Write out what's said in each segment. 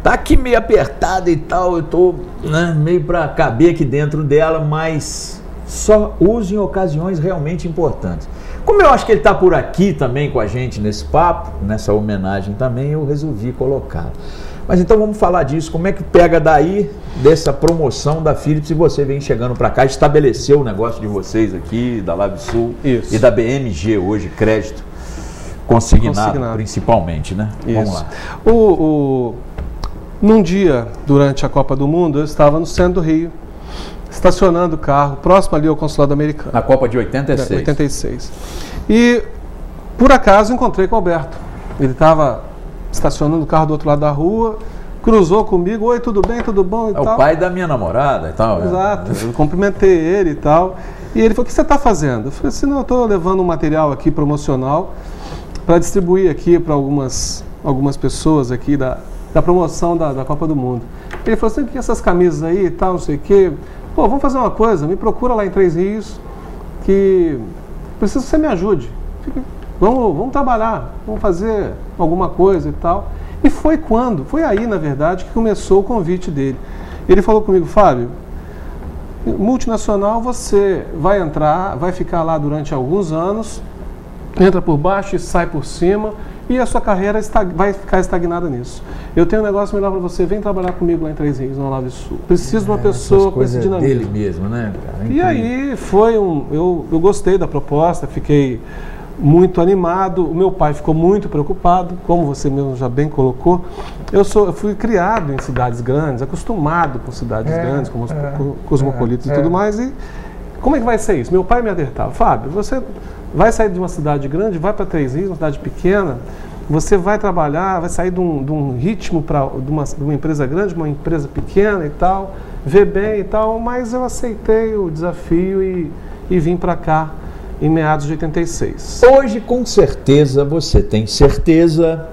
tá aqui meio apertada e tal, eu tô, né, meio para caber aqui dentro dela, mas só uso em ocasiões realmente importantes. Como eu acho que ele está por aqui também com a gente nesse papo, nessa homenagem também, eu resolvi colocar. Mas então vamos falar disso, como é que pega daí dessa promoção da Philips e você vem chegando para cá, estabeleceu o negócio de vocês aqui, da LaviSul e da BMG hoje, crédito consignado. Principalmente, né? Isso. Vamos lá. Num dia, durante a Copa do Mundo, eu estava no centro do Rio, estacionando o carro, próximo ali ao consulado americano. Na Copa de 86. 86. E, por acaso, encontrei com o Alberto. Ele estava estacionando o carro do outro lado da rua, cruzou comigo, oi, tudo bem, tudo bom e tal. É o pai da minha namorada e tal. Exato, eu cumprimentei ele e tal. E ele falou, o que você está fazendo? Eu falei assim, não, eu estou levando um material aqui promocional para distribuir aqui para algumas pessoas aqui da promoção da Copa do Mundo. Ele falou assim, o que essas camisas aí e tal, não sei o quê. Pô, vamos fazer uma coisa, me procura lá em Três Rios, que preciso que você me ajude. Vamos trabalhar, vamos fazer alguma coisa e tal. E foi aí, na verdade, que começou o convite dele. Ele falou comigo, Fábio, multinacional você vai entrar, vai ficar lá durante alguns anos, entra por baixo e sai por cima, e a sua carreira vai ficar estagnada nisso. Eu tenho um negócio melhor para você, vem trabalhar comigo lá em Três Rios, na LaviSul. Preciso de uma pessoa com esse dinamismo. Dele mesmo, né, cara? E aí eu gostei da proposta, fiquei muito animado. O meu pai ficou muito preocupado, como você mesmo já bem colocou. Eu fui criado em cidades grandes, acostumado com cidades grandes, como os cosmopolitas e tudo mais. E como é que vai ser isso? Meu pai me alertava, Fábio, você vai sair de uma cidade grande, vai para Três Rios, uma cidade pequena, você vai trabalhar, vai sair de um ritmo de uma empresa grande, uma empresa pequena e tal, vê bem e tal, mas eu aceitei o desafio e vim para cá em meados de 86. Hoje, com certeza, você tem certeza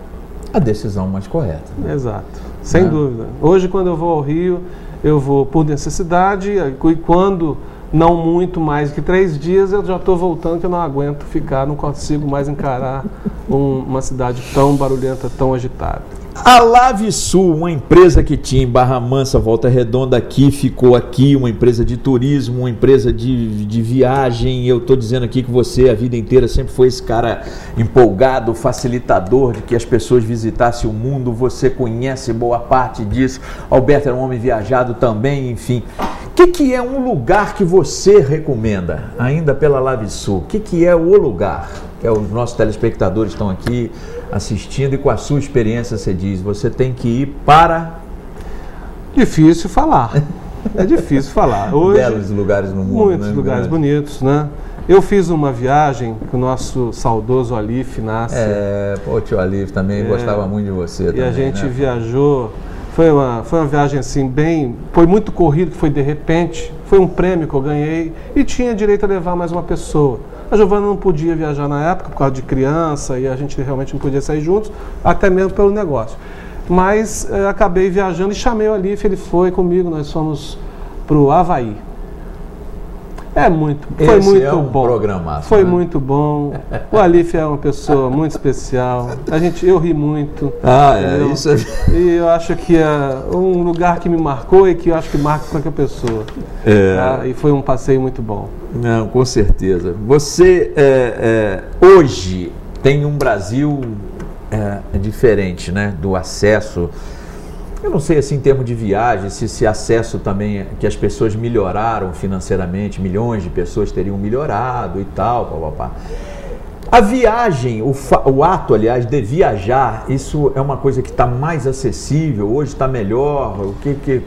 a decisão mais correta. Né? Exato, sem dúvida. Hoje, quando eu vou ao Rio, eu vou por necessidade, e quando não muito mais que 3 dias, eu já estou voltando, que eu não aguento ficar, não consigo mais encarar uma cidade tão barulhenta, tão agitada. A LaviSul, uma empresa que tinha em Barra Mansa, Volta Redonda, aqui, ficou aqui, uma empresa de turismo, uma empresa de viagem. Eu estou dizendo aqui que você, a vida inteira, sempre foi esse cara empolgado, facilitador de que as pessoas visitassem o mundo. Você conhece boa parte disso. Alberto era um homem viajado também, enfim. O que é um lugar que você recomenda, ainda pela LaviSul? O que é o lugar? Os nossos telespectadores estão aqui assistindo e com a sua experiência você diz, você tem que ir para... Difícil falar, é difícil falar. Hoje, belos lugares no mundo. Muitos lugares bonitos, né? Eu fiz uma viagem com o nosso saudoso Alif Nasser. O tio Alif também gostava muito de você. E também, a gente né? viajou, foi uma viagem assim foi muito corrido, que foi de repente, foi um prêmio que eu ganhei e tinha direito a levar mais uma pessoa. A Giovana não podia viajar na época por causa de criança e a gente realmente não podia sair juntos, até mesmo pelo negócio. Mas acabei viajando e chamei o Alif, ele foi comigo, nós fomos para o Havaí. Foi muito bom. Programaço, foi né? muito bom. O Alif é uma pessoa muito especial. Eu ri muito. Isso é... E eu acho que é um lugar que me marcou e que eu acho que marca qualquer pessoa. E foi um passeio muito bom. Não, com certeza. Você hoje tem um Brasil diferente, né? Do acesso. Eu não sei assim em termos de viagem, se esse acesso também, que as pessoas melhoraram financeiramente, milhões de pessoas teriam melhorado e tal, papapá. A viagem, o ato, aliás, de viajar, isso é uma coisa que está mais acessível, hoje está melhor.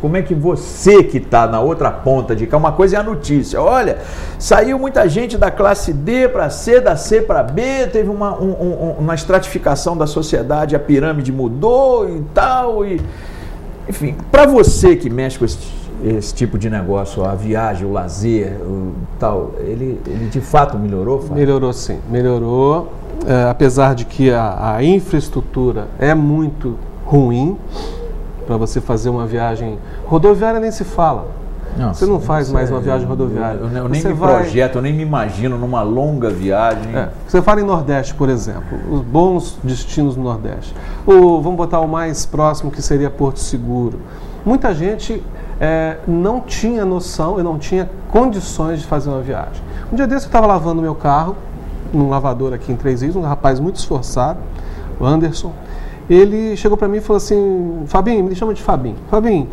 Como é que você que está na outra ponta de cá, uma coisa é a notícia, olha, saiu muita gente da classe D para C, da C para B, teve uma estratificação da sociedade, a pirâmide mudou e tal, enfim, para você que mexe com esse tipo de negócio, a viagem, o lazer, tal, ele de fato melhorou, Fábio? Melhorou sim, melhorou, apesar de que a infraestrutura é muito ruim para você fazer uma viagem rodoviária, nem se fala. Você não faz mais uma viagem rodoviária. Eu nem me projeto, eu nem me imagino numa longa viagem. Você fala em Nordeste, por exemplo, os bons destinos no Nordeste. Vamos botar o mais próximo, que seria Porto Seguro. Muita gente não tinha noção e não tinha condições de fazer uma viagem. Um dia desse eu estava lavando meu carro, num lavador aqui em Três Rios, um rapaz muito esforçado, o Anderson. Ele chegou para mim e falou assim: Fabinho, me chama de Fabinho. Fabinho,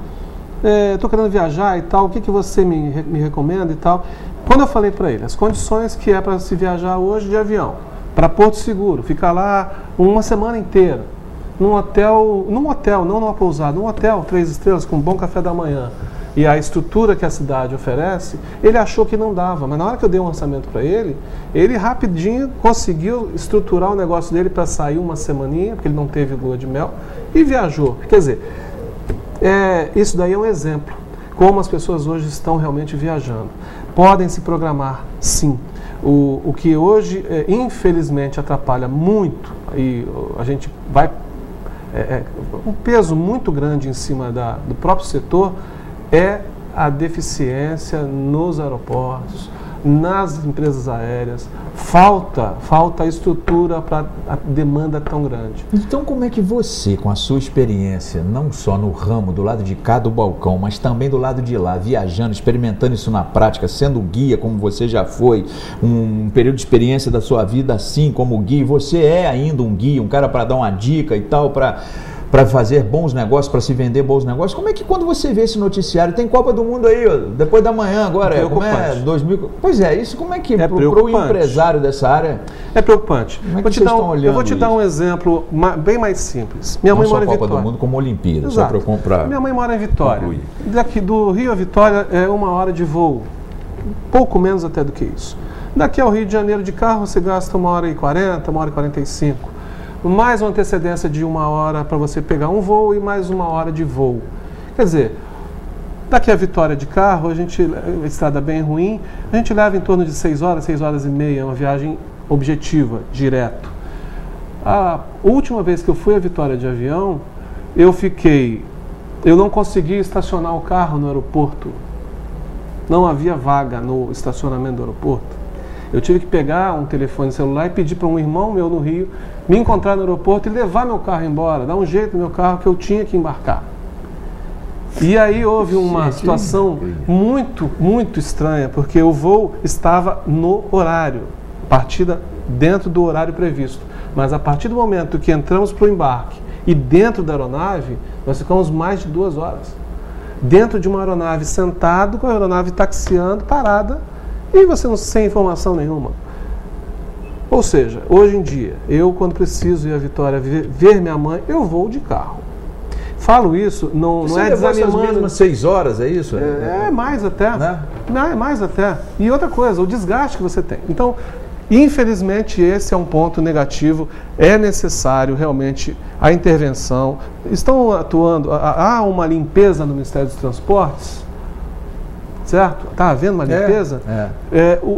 estou querendo viajar e tal, o que você me recomenda e tal? Quando eu falei para ele as condições que é para se viajar hoje de avião, para Porto Seguro, ficar lá uma semana inteira, num hotel, não numa pousada, num hotel 3 estrelas com um bom café da manhã, e a estrutura que a cidade oferece, ele achou que não dava. Mas na hora que eu dei um orçamento para ele, ele rapidinho conseguiu estruturar o negócio dele para sair uma semaninha, porque ele não teve lua de mel, e viajou. Quer dizer, isso daí é um exemplo, como as pessoas hoje estão realmente viajando. Podem se programar, sim. O que hoje, infelizmente, atrapalha muito, e a gente vai... um peso muito grande em cima do próprio setor, é a deficiência nos aeroportos, nas empresas aéreas. Falta estrutura para a demanda tão grande. Então, como é que você, com a sua experiência, não só no ramo, do lado de cá do balcão, mas também do lado de lá, viajando, experimentando isso na prática, sendo guia, como você já foi, um período de experiência da sua vida assim, como guia, você é ainda um guia, um cara para dar uma dica e tal, para fazer bons negócios, para se vender bons negócios. Como é que quando você vê esse noticiário, tem Copa do Mundo aí, ó, depois da manhã agora, como é 2000... Pois é, isso como é que para o empresário dessa área... É preocupante. Como é que vocês estão olhando? Eu vou te dar um exemplo bem mais simples. Minha mãe mora em Vitória. Não só Copa do Mundo, como Olimpíada, só para comprar. Minha mãe mora em Vitória. Daqui do Rio a Vitória é 1 hora de voo, pouco menos até do que isso. Daqui ao Rio de Janeiro de carro você gasta 1h40, 1h45. Mais uma antecedência de 1 hora para você pegar um voo e mais 1 hora de voo. Quer dizer, daqui a Vitória de carro, a estrada bem ruim, a gente leva em torno de 6 horas, 6 horas e meia, uma viagem objetiva, direto. A última vez que eu fui a Vitória de avião, eu não consegui estacionar o carro no aeroporto. Não havia vaga no estacionamento do aeroporto. Eu tive que pegar um telefone celular e pedir para um irmão meu no Rio me encontrar no aeroporto e levar meu carro embora, dar um jeito no meu carro que eu tinha que embarcar. E aí houve uma situação muito, muito estranha, porque o voo estava no horário, partida dentro do horário previsto. Mas a partir do momento que entramos para o embarque e dentro da aeronave, nós ficamos mais de 2 horas. Dentro de uma aeronave, sentado, com a aeronave taxiando, parada, e você não sem informação nenhuma. Ou seja, hoje em dia, eu quando preciso ir a Vitória ver minha mãe, eu vou de carro. Falo isso, não é desanimando. As mesmas 6 horas, é isso? É mais até. Né? Não, é mais até. E outra coisa, o desgaste que você tem. Então, infelizmente, esse é um ponto negativo. É necessário realmente a intervenção. Estão atuando, há uma limpeza no Ministério dos Transportes, certo? Está havendo uma limpeza?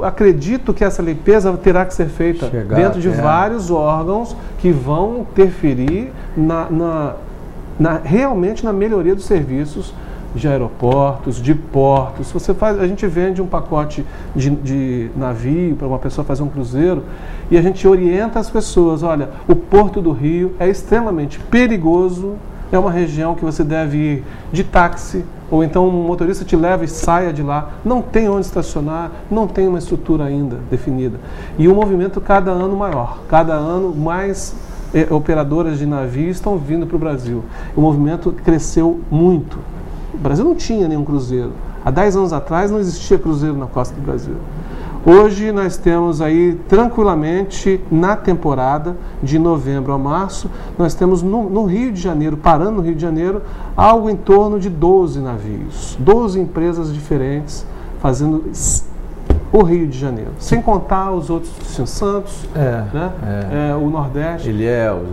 Acredito que essa limpeza terá que ser feita dentro de vários órgãos que vão interferir realmente na melhoria dos serviços de aeroportos, de portos. A gente vende um pacote de navio para uma pessoa fazer um cruzeiro e a gente orienta as pessoas: olha, o Porto do Rio é extremamente perigoso, é uma região que você deve ir de táxi, ou então um motorista te leva e saia de lá, não tem onde estacionar, não tem uma estrutura ainda definida. E o movimento cada ano maior, cada ano mais operadoras de navios estão vindo para o Brasil. O movimento cresceu muito. O Brasil não tinha nenhum cruzeiro. Há 10 anos atrás não existia cruzeiro na costa do Brasil. Hoje nós temos aí, tranquilamente, na temporada de novembro a março, nós temos no Rio de Janeiro, parando no Rio de Janeiro, algo em torno de 12 navios, 12 empresas diferentes fazendo o Rio de Janeiro, sem contar os outros, Santos, o Nordeste. Ilhéus.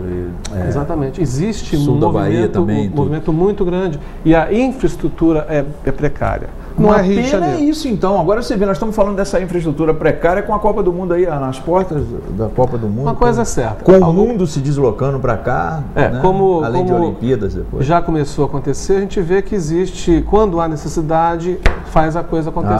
Exatamente. Existe Sul da Bahia também, movimento muito grande e a infraestrutura é precária. não é Rio de Janeiro. É isso então, agora você vê, nós estamos falando dessa infraestrutura precária com a Copa do Mundo aí, nas portas da Copa do Mundo. Uma coisa é certa. Com o mundo se deslocando para cá, né? Além de Olimpíadas depois. Já começou a acontecer, a gente vê que existe, quando há necessidade, faz a coisa acontecer.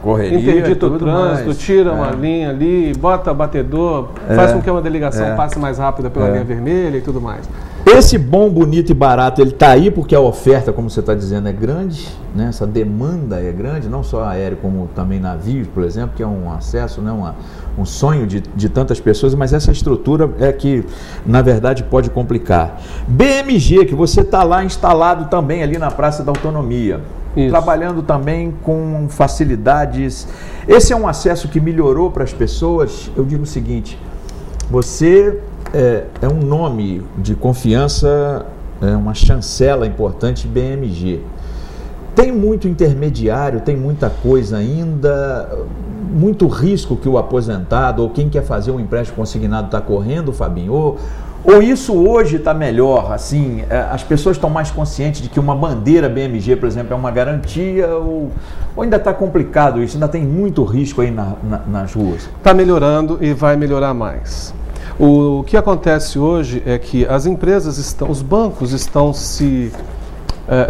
Correria. Interdita o trânsito, tira uma linha ali, bota batedor, faz com que uma delegação passe mais rápida pela linha vermelha e tudo mais. Esse bom, bonito e barato, ele está aí porque a oferta, como você está dizendo, é grande, né? Essa demanda é grande, não só aéreo como também navios, por exemplo, que é um acesso, né? Um sonho de tantas pessoas, mas essa estrutura é que, na verdade, pode complicar. BMG, que você está lá instalado também ali na Praça da Autonomia. Isso. Trabalhando também com facilidades. Esse é um acesso que melhorou para as pessoas. Eu digo o seguinte, você é um nome de confiança, é uma chancela importante BMG. Tem muito intermediário, tem muita coisa ainda, muito risco que o aposentado ou quem quer fazer um empréstimo consignado está correndo, Fabinho? Ou isso hoje está melhor, assim, as pessoas estão mais conscientes de que uma bandeira BMG, por exemplo, é uma garantia ou ainda está complicado isso, ainda tem muito risco aí nas ruas? Está melhorando e vai melhorar mais. O que acontece hoje é que as empresas os bancos estão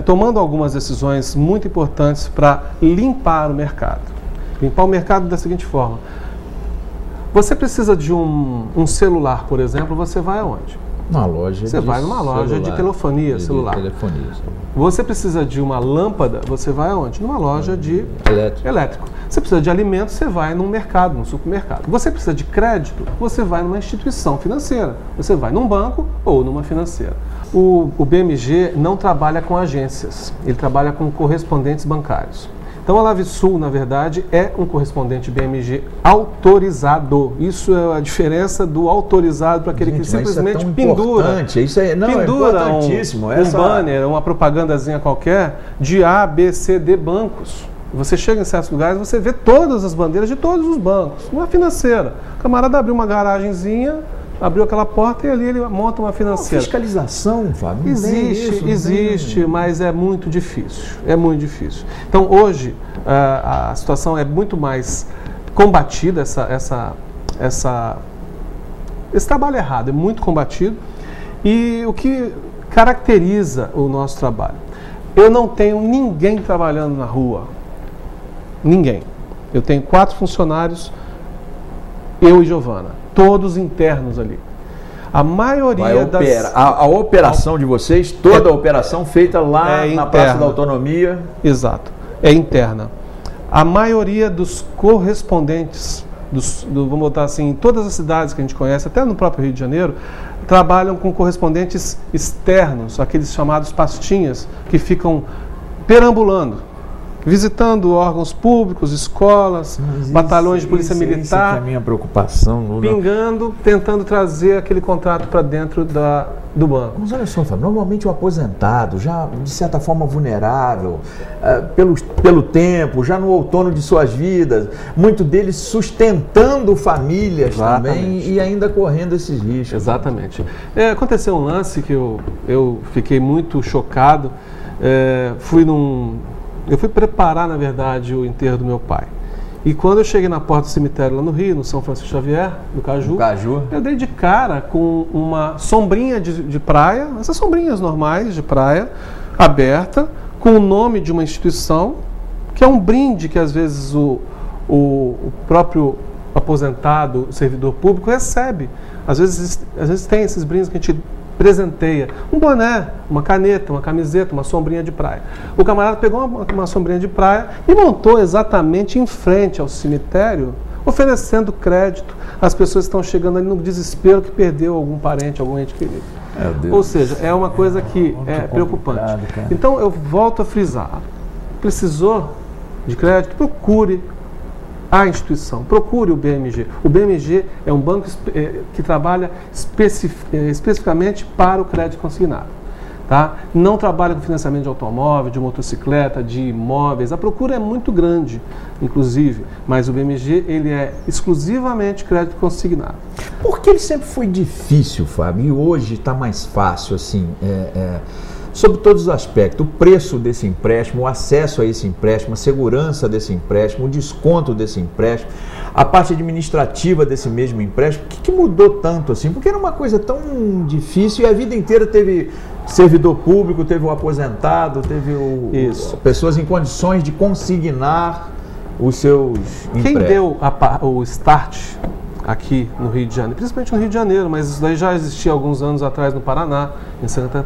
tomando algumas decisões muito importantes para limpar o mercado. Limpar o mercado da seguinte forma. Você precisa de um celular, por exemplo, você vai aonde? Uma loja. Você vai numa loja de telefonia celular. Você precisa de uma lâmpada, você vai aonde? Numa loja de elétrico. Você precisa de alimentos, você vai num mercado, num supermercado. Você precisa de crédito, você vai numa instituição financeira. Você vai num banco ou numa financeira. O BMG não trabalha com agências, ele trabalha com correspondentes bancários. Então a Lavisul, na verdade, é um correspondente BMG autorizado. Isso é a diferença do autorizado para aquele que simplesmente pendura. Isso é importantíssimo. Um banner, uma propagandazinha qualquer de A, B, C, D bancos. Você chega em certos lugares, você vê todas as bandeiras de todos os bancos. Uma financeira. O camarada abriu uma garagenzinha, abriu aquela porta e ali ele monta uma financeira. Fiscalização, Fábio? Existe, mas é muito difícil. É muito difícil. Então, hoje, a situação é muito mais combatida, esse trabalho errado é muito combatido. E o que caracteriza o nosso trabalho? Eu não tenho ninguém trabalhando na rua. Ninguém. Eu tenho 4 funcionários, eu e Giovana. Todos internos ali. A maioria a operação de vocês, toda a operação feita lá na Praça da Autonomia. Exato. É interna. A maioria dos correspondentes, vamos botar assim, em todas as cidades que a gente conhece, até no próprio Rio de Janeiro, trabalham com correspondentes externos, aqueles chamados pastinhas, que ficam perambulando, visitando órgãos públicos, escolas, batalhões de polícia militar. Isso é a minha preocupação. Pingando, tentando trazer aquele contrato para dentro do banco. Mas olha só, Fábio, normalmente o aposentado, já de certa forma vulnerável, pelo tempo, já no outono de suas vidas, muito deles sustentando famílias também e ainda correndo esses riscos. Exatamente. Aconteceu um lance que eu fiquei muito chocado. Eu fui preparar, na verdade, o enterro do meu pai. E quando eu cheguei na porta do cemitério lá no Rio, no São Francisco Xavier, do Caju, eu dei de cara com uma sombrinha de praia, essas sombrinhas normais de praia, aberta, com o nome de uma instituição, que é um brinde que às vezes o próprio aposentado, o servidor público, recebe. Às vezes tem esses brindes que a gente presenteia. Um boné, uma caneta, uma camiseta, uma sombrinha de praia. O camarada pegou uma sombrinha de praia e montou exatamente em frente ao cemitério, oferecendo crédito às pessoas que estão chegando ali no desespero que perdeu algum parente, algum ente querido. Ou seja, é uma coisa que é preocupante. Então eu volto a frisar. Precisou de crédito? Procure a instituição, procure o BMG. O BMG é um banco que trabalha especificamente para o crédito consignado. Tá? Não trabalha com financiamento de automóvel, de motocicleta, de imóveis. A procura é muito grande, inclusive, mas o BMG ele é exclusivamente crédito consignado. Por que ele sempre foi difícil, Fábio, e hoje está mais fácil, assim? sobre todos os aspectos, o preço desse empréstimo, o acesso a esse empréstimo, a segurança desse empréstimo, o desconto desse empréstimo, a parte administrativa desse mesmo empréstimo. O que mudou tanto assim? Porque era uma coisa tão difícil e a vida inteira teve servidor público, teve o aposentado, teve pessoas em condições de consignar os seus empréstimos. Quem deu o start aqui no Rio de Janeiro, principalmente no Rio de Janeiro, mas isso daí já existia há alguns anos atrás no Paraná, em Santa